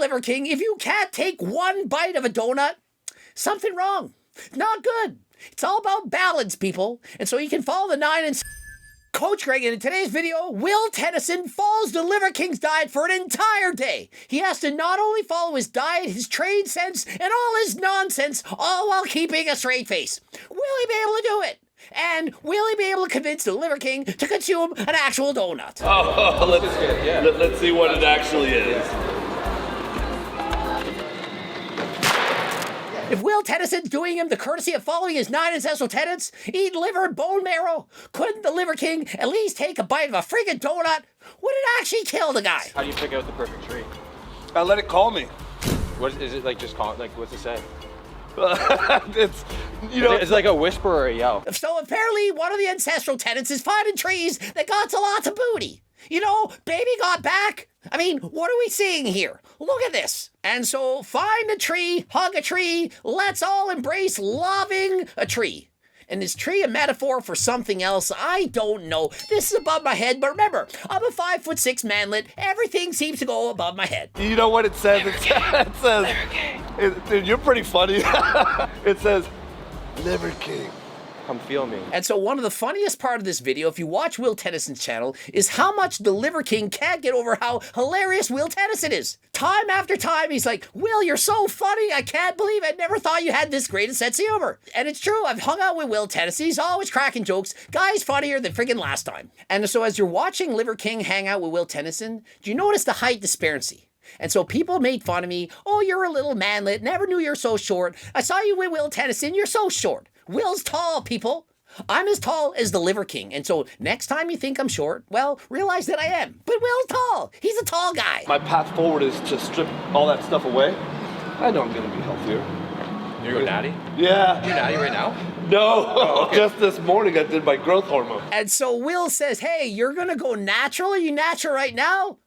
Liver King, if you can't take one bite of a donut, something wrong. Not good. It's all about balance, people. And so you can follow the 9 and Coach Greg, and in today's video, Will Tennyson follows the Liver King's diet for an entire day. He has to not only follow his diet, his trade sense, and all his nonsense, all while keeping a straight face. Will he be able to do it? And will he be able to convince the Liver King to consume an actual donut? Oh, let's see what it actually is. If Will Tennyson's doing him the courtesy of following his 9 ancestral tenets, eat liver and bone marrow, couldn't the Liver King at least take a bite of a friggin' donut? Would it actually kill the guy? How do you pick out the perfect tree? I let it call me. What is it like? Just call it. Like, what's it say? It's, you know, it's like a whisper or a yell. So apparently one of the ancestral tenets is finding trees that got lots of booty. You know, baby got back. I mean, what are we seeing here? Look at this. And so find a tree, hug a tree, let's all embrace loving a tree. And is tree a metaphor for something else? I don't know. This is above my head, but remember, I'm a 5'6" manlet. Everything seems to go above my head. You know what it says? It says, dude, you're pretty funny. It says, Liver King. Come feel me. And so one of the funniest part of this video, if you watch Will Tennyson's channel, is how much the Liver King can't get over how hilarious Will Tennyson is. Time after time, he's like, Will, you're so funny. I can't believe I never thought you had this great a sense of humor. And it's true. I've hung out with Will Tennyson. He's always cracking jokes. Guy's funnier than friggin' last time. And so as you're watching Liver King hang out with Will Tennyson, do you notice the height disparity? And so people made fun of me. Oh, you're a little manlet. Never knew you're so short. I saw you with Will Tennyson. You're so short. Will's tall, people. I'm as tall as the Liver King. And so next time you think I'm short, well, realize that I am. But Will's tall. He's a tall guy. My path forward is to strip all that stuff away. I know I'm going to be healthier. You're going natty? Yeah. You're natty right now? No. Oh, okay. Just this morning I did my growth hormone. And so Will says, hey, you're going to go natural? Are you natural right now?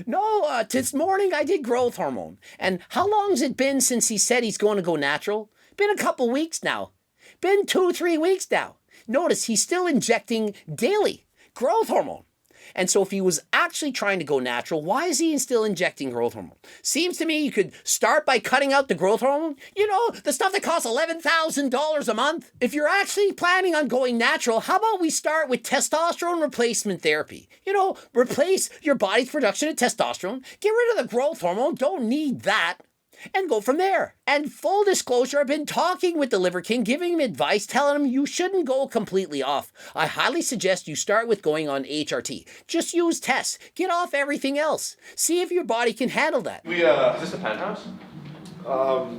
No, this morning I did growth hormone. And how long's it been since he said he's going to go natural? Been a couple weeks now. Been 2-3 weeks now. Notice he's still injecting daily growth hormone. And so if he was actually trying to go natural, why is he still injecting growth hormone? Seems to me you could start by cutting out the growth hormone. You know, the stuff that costs $11,000 a month. If you're actually planning on going natural, how about we start with testosterone replacement therapy? You know, replace your body's production of testosterone, get rid of the growth hormone, don't need that, and go from there. And full disclosure, I've been talking with the Liver King, giving him advice, telling him you shouldn't go completely off. I highly suggest you start with going on HRT. Just use tests. Get off everything else. See if your body can handle that. Is this a penthouse?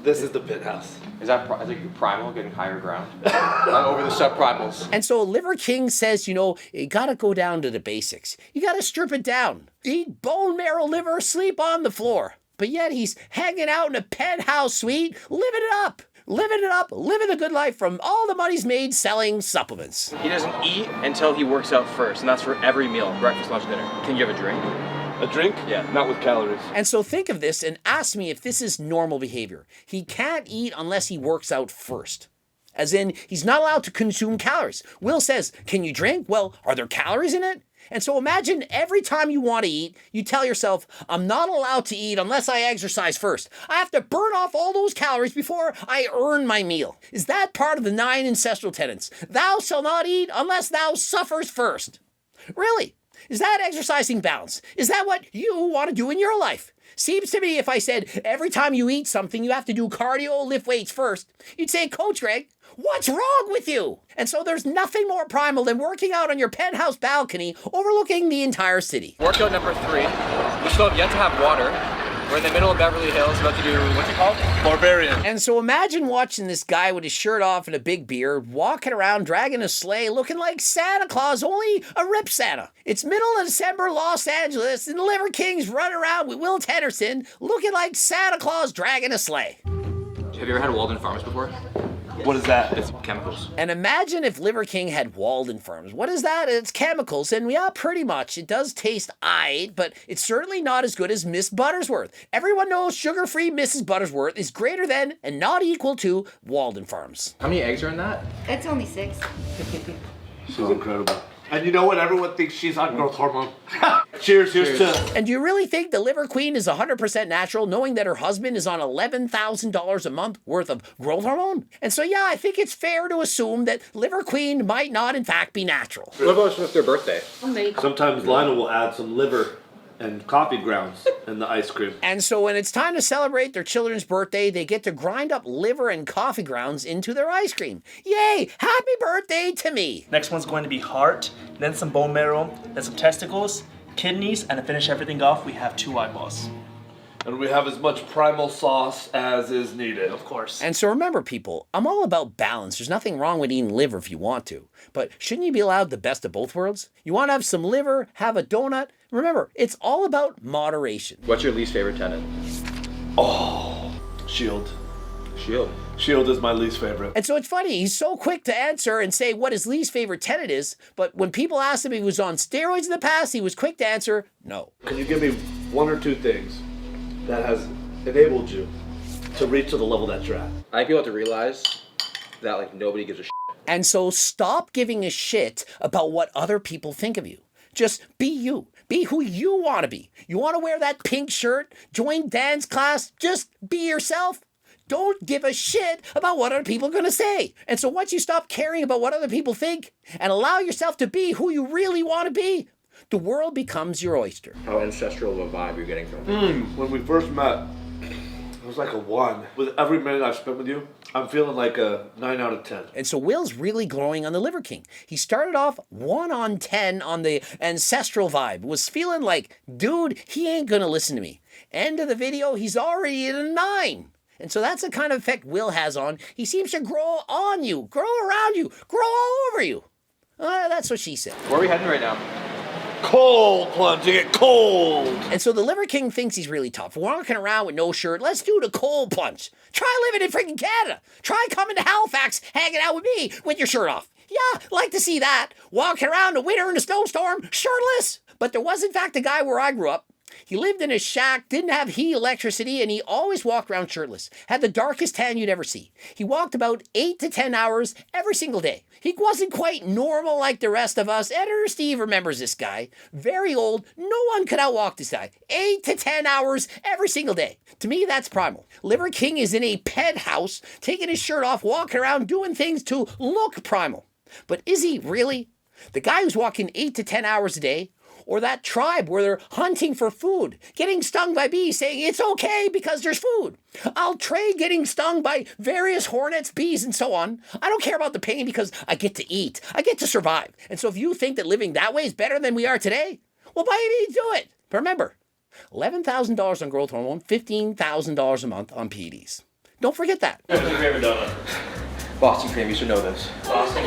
This is the penthouse. Is that primal getting higher ground? Over the sub-primals. And so Liver King says, you know, you gotta go down to the basics. You gotta strip it down. Eat bone marrow liver, sleep on the floor. But yet he's hanging out in a penthouse suite, living it up, living the good life from all the money he's made selling supplements. He doesn't eat until he works out first, and that's for every meal, breakfast, lunch, dinner. Can you have a drink? A drink? Yeah. Not with calories. And so think of this and ask me if this is normal behavior. He can't eat unless he works out first. As in, he's not allowed to consume calories. Will says, can you drink? Well, are there calories in it? And so imagine every time you want to eat, you tell yourself, I'm not allowed to eat unless I exercise first. I have to burn off all those calories before I earn my meal. Is that part of the 9 ancestral tenets? Thou shalt not eat unless thou suffers first. Really? Is that exercising balance? Is that what you want to do in your life? Seems to me if I said every time you eat something, you have to do cardio, lift weights first, you'd say, Coach Greg, what's wrong with you? And so there's nothing more primal than working out on your penthouse balcony overlooking the entire city. Workout number 3. We still have yet to have water. We're in the middle of Beverly Hills, about to do, what's it called? Barbarian. And so imagine watching this guy with his shirt off and a big beard, walking around, dragging a sleigh, looking like Santa Claus, only a rip Santa. It's middle of December, Los Angeles, and the Liver King's running around with Will Tennyson, looking like Santa Claus dragging a sleigh. Have you ever had Walden Farms before? What is that? It's chemicals. And imagine if Liver King had Walden Farms. What is that? It's chemicals. And yeah, pretty much. It does taste aight, but it's certainly not as good as Miss Buttersworth. Everyone knows sugar-free Mrs. Buttersworth is greater than and not equal to Walden Farms. How many eggs are in that? It's only 6. She's incredible. And you know what? Everyone thinks she's on growth hormone. Cheers. Here's to... And do you really think the liver queen is 100% natural, knowing that her husband is on $11,000 a month worth of growth hormone? And so, yeah, I think it's fair to assume that liver queen might not, in fact, be natural. What about with their birthday? Sometimes Lionel will add some liver and coffee grounds in the ice cream. And so when it's time to celebrate their children's birthday, they get to grind up liver and coffee grounds into their ice cream. Yay! Happy birthday to me! Next one's going to be heart, then some bone marrow, then some testicles, kidneys, and to finish everything off, we have 2 eyeballs. And we have as much primal sauce as is needed. Of course. And so remember, people, I'm all about balance. There's nothing wrong with eating liver if you want to. But shouldn't you be allowed the best of both worlds? You want to have some liver, have a donut? Remember, it's all about moderation. What's your least favorite tenet? Oh, Shield. Shield. Shield is my least favorite. And so it's funny, he's so quick to answer and say what his least favorite tenet is, but when people asked him if he was on steroids in the past, he was quick to answer, no. Can you give me 1 or 2 things that has enabled you to reach to the level that you're at? I think people have to realize that like nobody gives a shit. And so stop giving a shit about what other people think of you. Just be you. Be who you want to be. You want to wear that pink shirt? Join dance class? Just be yourself. Don't give a shit about what other people are going to say. And so once you stop caring about what other people think and allow yourself to be who you really want to be, the world becomes your oyster. How ancestral of a vibe you're getting from him. When we first met, it was like a 1. With every minute I've spent with you, I'm feeling like a 9 out of 10. And so Will's really growing on the Liver King. He started off 1 on 10 on the Ancestral vibe. Was feeling like, dude, he ain't gonna listen to me. End of the video, he's already at a 9. And so that's the kind of effect Will has on. He seems to grow on you, grow around you, grow all over you. That's what she said. Where are we heading right now? Cold plunging it cold. And so the Liver King thinks he's really tough. Walking around with no shirt. Let's do the cold plunge. Try living in freaking Canada. Try coming to Halifax, hanging out with me with your shirt off. Yeah, like to see that. Walking around the winter in a snowstorm, shirtless. But there was in fact a guy where I grew up. He lived in a shack, didn't have heat, electricity, and he always walked around shirtless. Had the darkest tan you'd ever see. He walked about 8 to 10 hours every single day. He wasn't quite normal like the rest of us. Editor Steve remembers this guy. Very old. No one could outwalk this guy. 8 to 10 hours every single day. To me, that's primal. Liver King is in a penthouse, taking his shirt off, walking around, doing things to look primal. But is he really? The guy who's walking 8 to 10 hours a day, or that tribe where they're hunting for food, getting stung by bees, saying it's okay because there's food. I'll trade getting stung by various hornets, bees, and so on. I don't care about the pain because I get to eat. I get to survive. And so if you think that living that way is better than we are today, well, by all means, do it. But remember, $11,000 on growth hormone, $15,000 a month on PEDs. Don't forget that. What's your favorite donut? Boston cream, you should know this. Boston.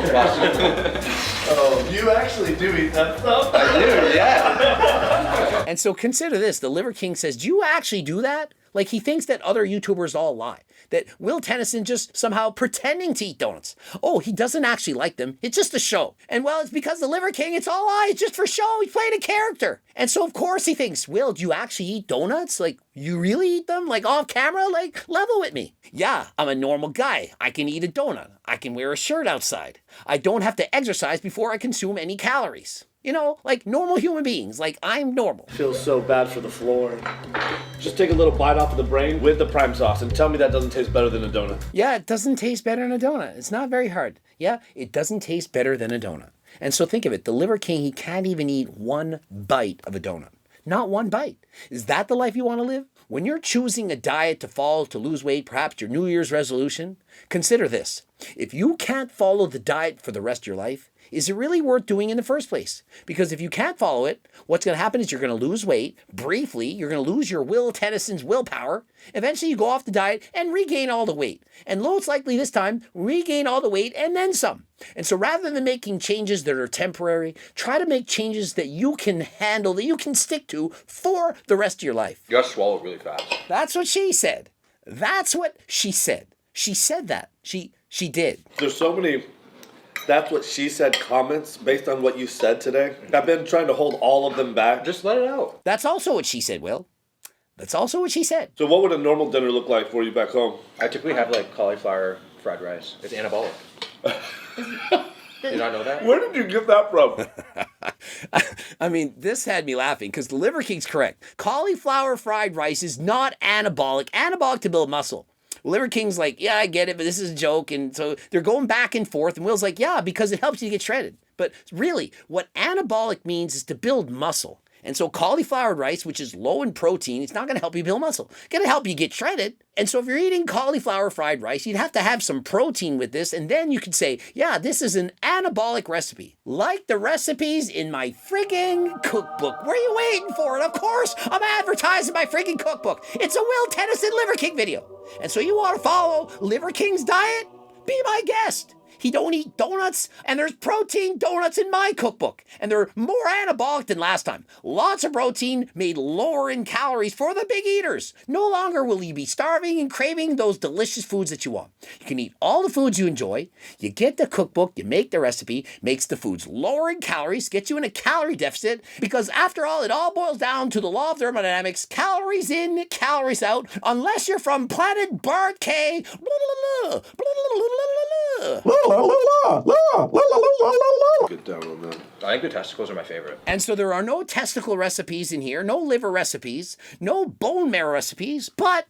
Oh, you actually do eat that stuff? I do, yeah. And so consider this. The Liver King says, do you actually do that? Like he thinks that other YouTubers all lie. That Will Tennyson just somehow pretending to eat donuts. Oh, he doesn't actually like them. It's just a show. And well, it's because the Liver King, it's all lies, just for show. He's playing a character. And so of course he thinks, Will, do you actually eat donuts? Like, you really eat them? Like off camera? Like, level with me. Yeah, I'm a normal guy. I can eat a donut. I can wear a shirt outside. I don't have to exercise before I consume any calories. You know, like normal human beings, like I'm normal. Feels so bad for the floor. Just take a little bite off of the brain with the prime sauce and tell me that doesn't taste better than a donut. Yeah, it doesn't taste better than a donut. It's not very hard. Yeah, it doesn't taste better than a donut. And so think of it, the Liver King, he can't even eat 1 bite of a donut. Not 1 bite. Is that the life you want to live? When you're choosing a diet to follow to lose weight, perhaps your New Year's resolution, consider this. If you can't follow the diet for the rest of your life, is it really worth doing in the first place? Because if you can't follow it, what's going to happen is you're going to lose weight. Briefly, you're going to lose your Will Tennyson's willpower. Eventually, you go off the diet and regain all the weight. And most likely this time, regain all the weight and then some. And so rather than making changes that are temporary, try to make changes that you can handle, that you can stick to for the rest of your life. You gotta swallow really fast. That's what she said. That's what she said. She said that. She did. There's so many that's what she said comments based on what you said today. I've been trying to hold all of them back. Just let it out. That's also what she said, Will. That's also what she said. So what would a normal dinner look like for you back home? I typically have like cauliflower fried rice. It's anabolic. Did you not know that? Where did you get that from? I mean, this had me laughing because the Liver King's correct. Cauliflower fried rice is not anabolic. Anabolic to build muscle. Liver King's like, yeah, I get it, but this is a joke. And so they're going back and forth. And Will's like, yeah, because it helps you get shredded. But really, what anabolic means is to build muscle. And so cauliflower rice, which is low in protein, it's not going to help you build muscle. It's going to help you get shredded. And so if you're eating cauliflower fried rice, you'd have to have some protein with this. And then you could say, yeah, this is an anabolic recipe. Like the recipes in my friggin' cookbook. What are you waiting for? And of course, I'm advertising my friggin' cookbook. It's a Will Tennyson Liver King video. And so you want to follow Liver King's diet? Be my guest. He don't eat donuts, and there's protein donuts in my cookbook. And they're more anabolic than last time. Lots of protein made lower in calories for the big eaters. No longer will you be starving and craving those delicious foods that you want. You can eat all the foods you enjoy. You get the cookbook, you make the recipe, makes the foods lower in calories, gets you in a calorie deficit, because after all, it all boils down to the law of thermodynamics. Calories in, calories out, unless you're from planet Bart K. Get down on that. I think the testicles are my favorite. And so there are no testicle recipes in here, no liver recipes, no bone marrow recipes, but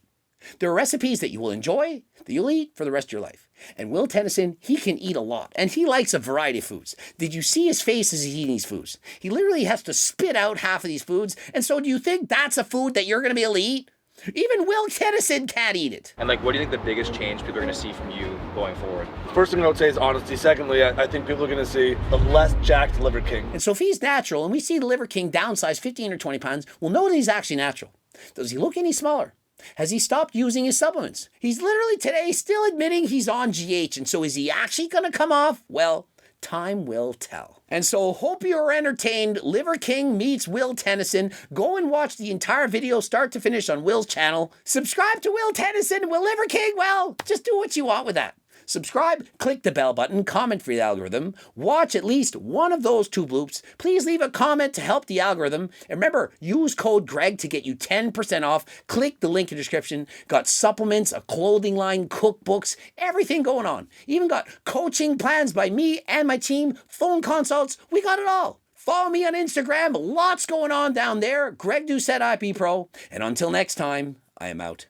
there are recipes that you will enjoy, that you'll eat for the rest of your life. And Will Tennyson, he can eat a lot, and he likes a variety of foods. Did you see his face as he's eating these foods? He literally has to spit out half of these foods, and so do you think that's a food that you're going to be able to eat? Even Will Tennyson can't eat it. And like, what do you think the biggest change people are going to see from you going forward? First thing I would say is honesty. Secondly, I think people are going to see a less jacked Liver King. And so if he's natural, and we see the Liver King downsize 15 or 20 pounds, we'll know that he's actually natural. Does he look any smaller? Has he stopped using his supplements? He's literally today still admitting he's on GH, and so is he actually going to come off? Well, time will tell. And so hope you're entertained. Liver King meets Will Tennyson. Go and watch the entire video start to finish on Will's channel. Subscribe to Will Tennyson. Will Liver King, well, just do what you want with that. Subscribe, click the bell button, comment for the algorithm, watch at least one of those two bloops. Please leave a comment to help the algorithm. And remember, use code Greg to get you 10% off. Click the link in the description. Got supplements, a clothing line, cookbooks, everything going on. Even got coaching plans by me and my team, phone consults, we got it all. Follow me on Instagram, lots going on down there. Greg Doucette IP Pro. And until next time, I am out.